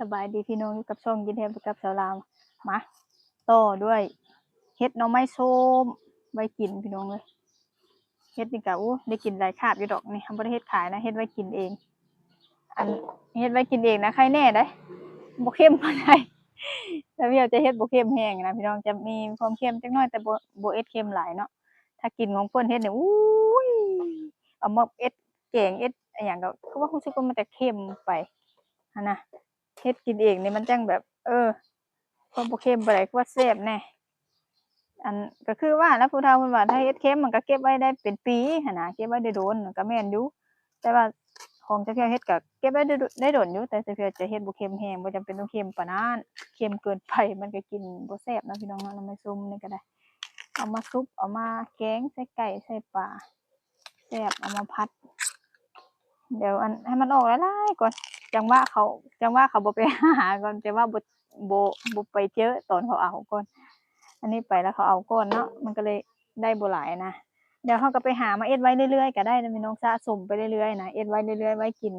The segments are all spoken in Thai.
สบายดีพี่น้องอยู่กับช่องยินดีกับสาวลาวมาต่อด้วยเฮ็ดหน่อไม้ส้มไว้กินพี่น้องเลยเฮ็ดนี่ก็ได้กินหลายคาบอยู่ดอกนี่ทำบ่ได้เฮ็ดขายนะเฮ็ดไว้กินเองอันเฮ็ดไว้กินเองนะใครแน่เด้บ่เค็มปานใดแต่พี่เอาจะเฮ็ดบ่เค็มแห้งนะพี่น้องจะมีความเค็มจักหน่อยแต่บ่เอ็ดเค็มหลายเนาะถ้ากินของเพิ่นเฮ็ดนี่ยเอามาเอ็ดแกงเอ็ดอะหยังก็คือว่ารู้สึกว่ามันจะเค็มไปหันน่ะเฮ็ดกินเองนี่มันจังแบบความบ่เค็มปานใดคือว่าแซ่บแน่อันก็คือว่าแล้วผู้เฒ่าเพิ่นว่าถ้าเฮ็ดเค็มมันก็เก็บไว้ได้เป็นปีหันน่ะเก็บไว้ได้โดนก็แม่นอยู่แต่ว่าของจักเทื่อเฮ็ดก็เก็บไว้ได้โดนอยู่แต่จักเทื่อจะเฮ็ดบ่เค็มแรงบ่จำเป็นต้องเค็มปานนั้นเค็มเกินไปมันก็กินบ่แซ่บเนาะพี่น้องเนาะหน่อไม้ส้มนี่ก็ได้เอามาซุปเอามาแกงใส่ไก่ใส่ปลาแซ่บเอามาผัดเดี๋ยวอันให้มันออกหลายๆก่อนจังว่าเขาบ่ไปหาก่อนจังว่าบ่ไปเจอตอนเขาเอาก่อนอันนี้ไปแล้วเขาเอาก่อนเนาะมันก็เลยได้บ่หลายนะเดี๋ยวเราก็ไปหามาเอ็ดไว้เรื่อยๆก็ได้นะพี่น้องสะสมไปเรื่อยๆนะเอ็ดไว้เรื่อยๆไว้กิน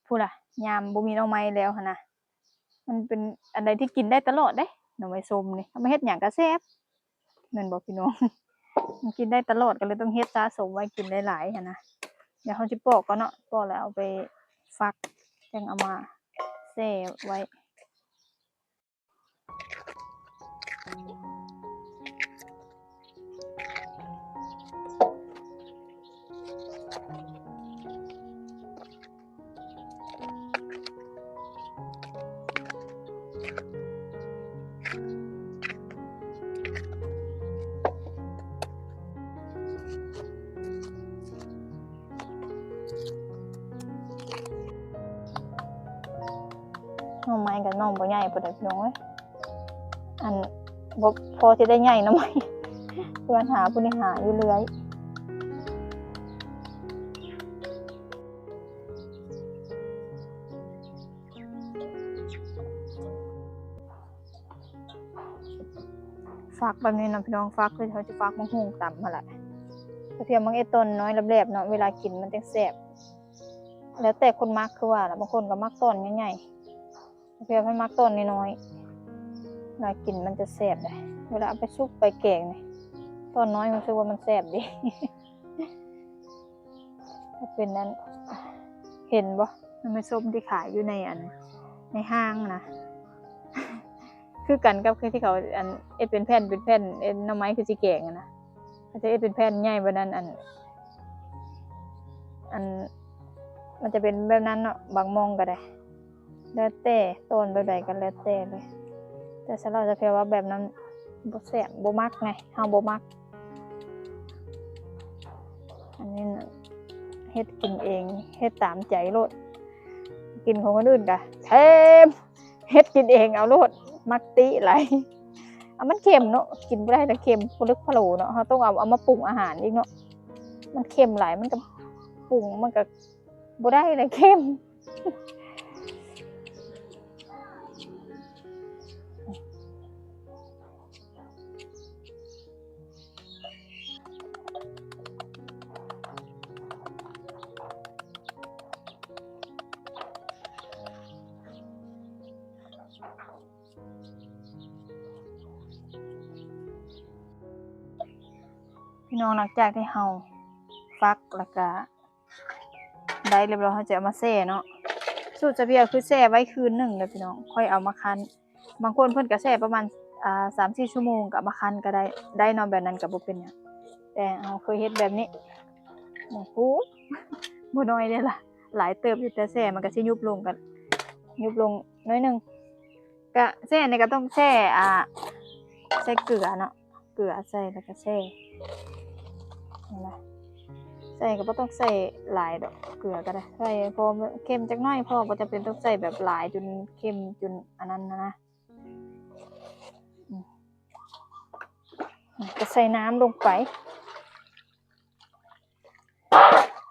พู้นล่ะยามบ่มีหน่อไม้แล้วหั้นนะมันเป็นอันใดที่กินได้ตลอดเด้หน่อไม้ส้มนี่เอามาเฮ็ดหยังก็แซ่บแม่นบ่พี่น้องมันกินได้ตลอดก็เลยต้องเฮ็ดสะสมไว้กินหลายๆหั้นนะเดี๋ยวเราสิปอกก่อนเนาะปอกแล้วเอาไปฟักจังเอามาแช่ไว้หน่อไม้ก็น้องบ่ใหญ่ปานใดพี่น้องเอ้ยอันบ่พอสิได้ใหญ่หน่อไม้เพื่อนหาผู้นี้หาอยู่เรื่อยฟักแบบนี้นะพี่น้องฟักคือเขาสิฟักมะฮุ่งตำหั่นแหละกระเทียมมักเอ็ดต้นน้อยแหลบๆเนาะเวลากินมันจังแซ่บแล้วแต่คนมักคือว่าล่ะบางคนก็มักต้นใหญ่ๆกระเทียมเพิ่นมักต้นน้อยๆเวลากินมันจะแซ่บเด้เวลาเอาไปซุปไปแกงนี่ต้นน้อยรู้สึกว่ามันแซ่บดี ถ้าเป็นนั้นเห็นบ่หน่อไม้ส้มที่ขายอยู่ในห้างนะ คือกันกับที่เขาอันเอ็ดเป็นแผ่นเอ็ดหน่อไม้คือสิแกงอะนะเขาจะเอ็ดเป็นแผ่นใหญ่แบบนั้นอันมันจะเป็นแบบนั้นเนาะบางมองก็ได้แล้วแต่ต้นแบบใดก็แล้วแต่เลยแต่สำหรับจะแปลว่าแบบนั้นบ่แซ่บบ่มักไงเฮาบ่มักอันนี้น่ะเฮ็ดกินเองเฮ็ดตามใจโลดกินของคนอื่นก็เค็มเฮ็ดกินเองเอาโลดมักติหลายมันเค็มเนาะกินบ่ได้แต่เค็มพลึกพะโหลเนาะเฮาต้องเอามาปรุงอาหารอีกเนาะมันเค็มหลายมันก็ปรุงมันก็บ่ได้เลยเค็มพี่น้องหลังจากที่เฮาฟักแล้วก็ได้เรียบร้อยเฮาจะเอามาแช่เนาะสูตรจะเพียคือแช่ไว้คืนหนึ่งเด้อพี่น้องค่อยเอามาคั้นบางคนเพิ่นก็แช่ประมาณ3-4 ชั่วโมงก็เอามาคั้นก็ได้เนาะแบบนั้นก็บ่เป็นหยังแต่เฮาเคยเฮ็ดแบบนี้โอ้โฮบ่น้อยเดะล่ะหลายเติบอยู่แต่แช่มันก็สิยุบลงหน่อยหนึ่งก็แช่นี่ก็ต้องแช่ใส่เกลือเนาะเกลือใส่แล้วก็แช่เห็นไหมใส่ก็บ่ต้องใส่หลายดอกเกลือก็ได้ใส่พอเค็มจักหน่อยพอบ่จำเป็นต้องใส่แบบหลายจนเค็มจนอันนั้นนะก็ใส่น้ำลงไป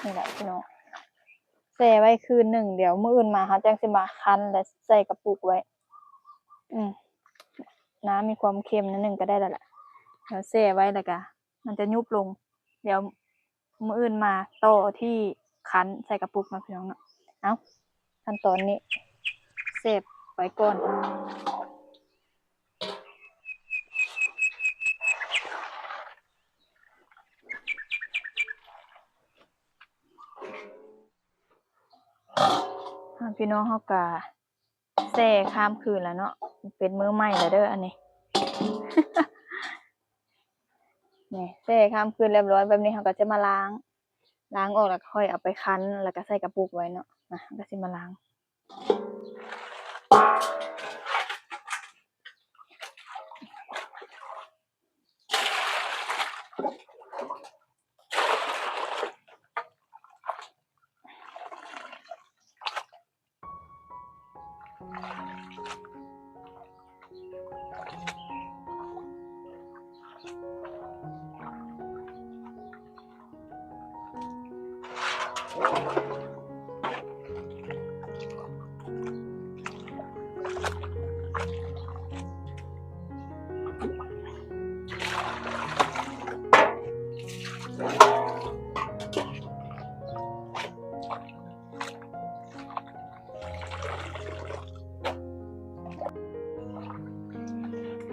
นี่แหละพี่น้องแช่ไว้คืนหนึ่งเดี๋ยวมื้ออื่นมาเขาจังสิมาคั้นและใส่กระปุกไว้น้ำมีความเค็มนิดนึงก็ได้แล้วล่ะเดี๋ยวแช่ไว้แล้วก็มันจะยุบลงเดี๋ยวมื้ออื่นมาต่อที่คั้นใส่กระปุกนะพี่น้องเนาะเอ้าขั้นตอนนี้แซ่บ ไปก่อนพี่น้องเฮากะแซ่ข้ามคืนแล้วเนาะเป็นมื้อใหม่แล้วเด้ออันนี้ นี่แช่ข้ามคืนเรียบร้อยแบบนี้เขาก็จะมาล้างออกแล้วค่อยเอาไปคั้นแล้วก็ใส่กระปุกไว้เนาะก็สิมาล้าง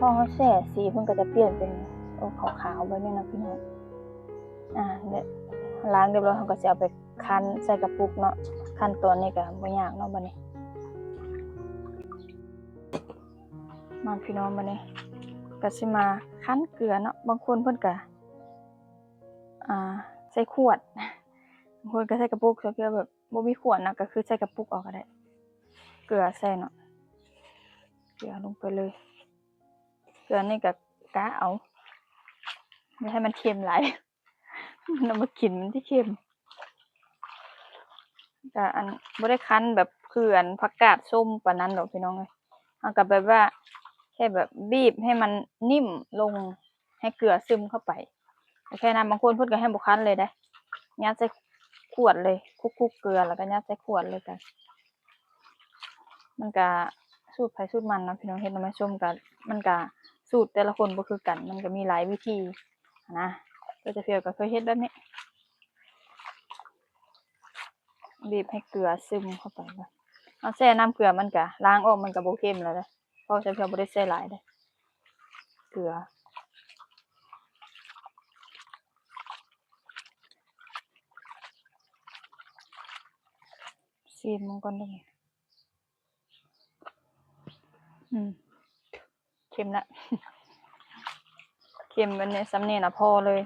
พอเขาแช่สีเพิ่นก็จะเปลี่ยนเป็นขาวๆแบบนี้นะพี่น้องเนี่ยล้างเรียบร้อยเขาก็จะเอาไปคั้นใส่กระปุกเนาะขั้นตอนนี้ก็บ่ยากเนาะบัดนี้มาพี่น้องบัดนี้ก็สิมาคั้นเกลือเนาะบางคนเพิ่นก็ใส่ขวดบางคนก็ใส่กระปุกถ้าเกิดแบบบ่มีขวดนะก็คือใส่กระปุกเอาก็ได้เกลือใส่เนาะเกลือลงไปเลยเกลือนี่ก็กะเอาไม่ให้มันเค็มหลายมันเอามากินมันที่เค็มก็อันบ่ได้คั้นแบบคืออันผักกาดส้มปานนั้นดอกพี่น้องเอ้ยเอาก็แบบว่าแค่แบบบีบให้มันนิ่มลงให้เกลือซึมเข้าไปแค่นั้นบางคนเพิ่นก็ให้บ่คั้นเลยได้ยัดใส่ขวดเลยคลุกๆเกลือแล้วก็ยัดใส่ขวดเลยก็มันก็สูตรไผสูตรมันเนาะพี่น้องเฮ็ดหน่อไม้ส้มก็มันก็สูตรแต่ละคนบ่คือกันมันก็มีหลายวิธีนะก็จะเฟียวก็เคยเฮ็ดแบบนี้บีบให้เกลือซึมเข้าไปก่อนเอาแช่น้ำเกลือมันก็ล้างออกมันก็บ่เค็มแล้วเด้อเพราะจะเฟียวบ่ได้ใส่หลายเด้อเกลือซีมมันก่อนเด้อเค็มแล้ว เค็มอันนี้ซ้ำนี่น่ะพอเลย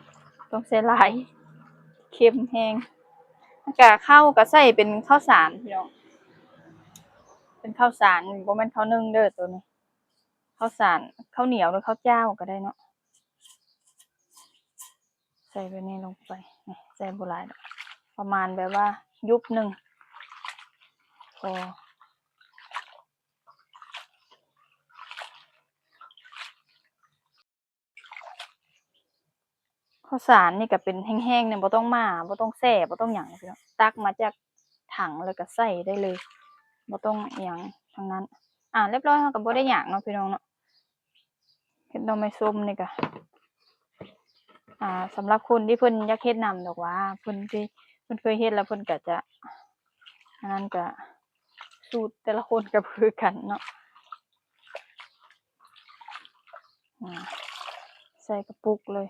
ต้องใส่หลายเค็มแฮงมันก็ข้าวก็ใส่เป็นข้าวสารพี่น้องเป็นข้าวสารบ่แม่นข้าวนึ่งเด้อตัวนี้ข้าวสารข้าวเหนียวหรือข้าวเจ้าก็ได้เนาะใส่ไปนี่ลงไปนี่ใส่บ่หลายดอกประมาณแบบว่ายุบหนึ่งพอข้าวสารนี่ก็เป็นแห้งๆเนี่ยบ่ต้องมาบ่ต้องแช่บ่ต้องหยังพี่น้องตักมาจากถังแล้วก็ใส่ได้เลยบ่ต้องอิหยังทั้งนั้นเรียบร้อยเราก็บ่ได้หยังเนาะพี่น้องเนาะเฮ็ดหน่อไม้ส้มนี่ก็สำหรับคนที่เพิ่นอยากเฮ็ดนำดอกว่าเพิ่นที่เพิ่นเคยเฮ็ดแล้วเพิ่นก็จะอันนั้นก็สูตรแต่ละคนก็บ่คือกันเนาะใส่กระปุกเลย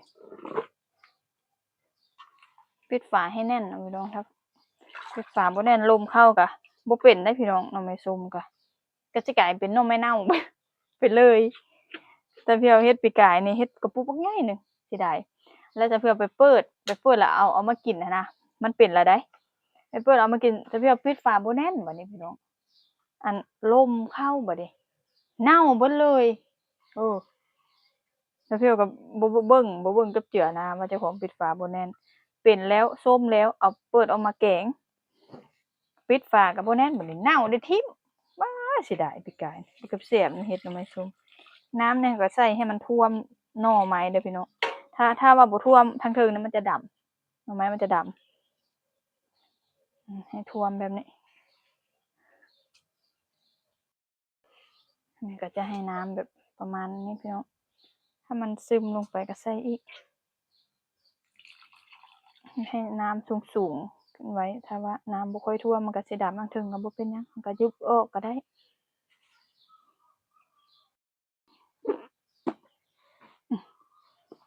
ปิดฝาให้แน่นนะพี่น้องครับปิดฝาบ่แน่นลมเข้าก็บ่เป็นได้พี่น้องหน่อไม้ส้มก็สิกลายเป็นหน่อไม้เน่า ไปเลยแต่เพี่เอาเฮ็ดปีกายนี่เฮ็ดกระปุกบักใหญ่หนึ่งเสียดายแล้วจะเพื่อไปเปิดแล้วเอามากินนะมันเป็นแล้วได้ไปเปิดเอามากินแต่เพี่เอาปิดฝาบ่แน่นบัดนี้พี่น้องอันลมเข้าบัดนี้เน่าเบิดเลยแล้วพี่ก็บ่เบิ่งจับเจือนะว่าเจ้าของปิดฝาบ่แน่นเป็นแล้วส้มแล้วเอาเปิดออกมาแกงปิดฝาก็บ่แน่นบัดนี้เน่าได้ทิ่มว้าเสียดายปีกายกับแซ่บเฮ็ดหน่อไม้ส้มน้ำเนี่ยก็ใส่ให้มันท่วมหน่อไม้เด้อพี่น้องถ้าว่าบ่ท่วมทั้งเทิงนั้นมันจะดำหน่อไม้มันจะดำให้ท่วมแบบนี้นี่ก็จะให้น้ำแบบประมาณนี้พี่น้องถ้ามันซึมลงไปก็ใส่อีกให้น้ำสูงๆขึ้นไว้ถ้าว่าน้ำบ่ค่อยท่วมมันก็สิดำทั้งเทิงก็บ่เป็นหยังมันก็ยุบออกก็ได้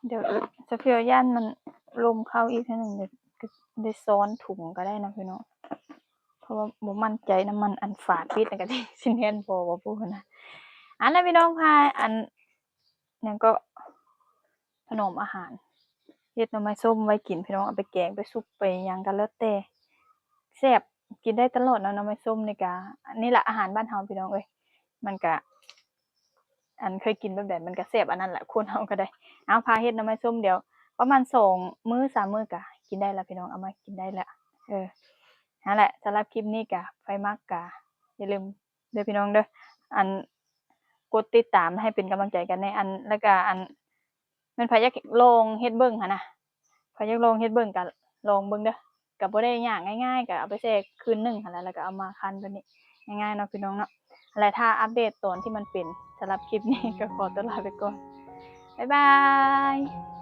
เดี๋ยวจะเพียวย่านมันลมเข้าอีกเทื่อหนึงเดี๋ยวก็ได้ซ้อนถุงก็ได้นะพี่น้องเพราะว่าบ่มั่นใจน้ำมันอันฝาปิดนั่นก็สิสิแม่นบ่พู้นนะอันนั้นพี่น้องพาอันหยังก็ขนมอาหารเฮ็ดหน่อไม้ส้มไว้กินพี่น้องเอาไปแกงไปซุปไปหยังก็แล้วแต่แซ่บกินได้ตลอดเนาะหน่อไม้ส้มนี่ก็อันนี้ล่ะอาหารบ้านเฮาพี่น้องเอ้ยมันก็อันเคยกินแบบใดมันก็แซ่บอันนั้นแหละคนเฮาก็ได้เอาพาเฮ็ดหน่อไม้ส้มเดี๋ยวประมาณ2มื้อ3มื้อก็กินได้แล้วพี่น้องเอามากินได้แล้วนั่นแหละสำหรับคลิปนี้ก็ไผมักก็อย่าลืมเด้อพี่น้องเด้ออันกดติดตามให้เป็นกำลังใจกันในอันแล้วก็อันแม่นไผอยากลองเฮ็ดเบิ่งหั้นน่ะไผอยากลองเฮ็ดเบิ่งก็ลองเบิ่งเด้อก็บ่ได้ยากง่ายๆก็เอาไปแช่คืนหนึ่งหั้นแหละแล้วก็เอามาคั้นแบบนี้ง่ายๆเนาะพี่น้องเนาะและถ้าอัปเดตตอนที่มันเป็นสำหรับคลิปนี้ก็ขอตัวลาไปก่อนบ๊ายบาย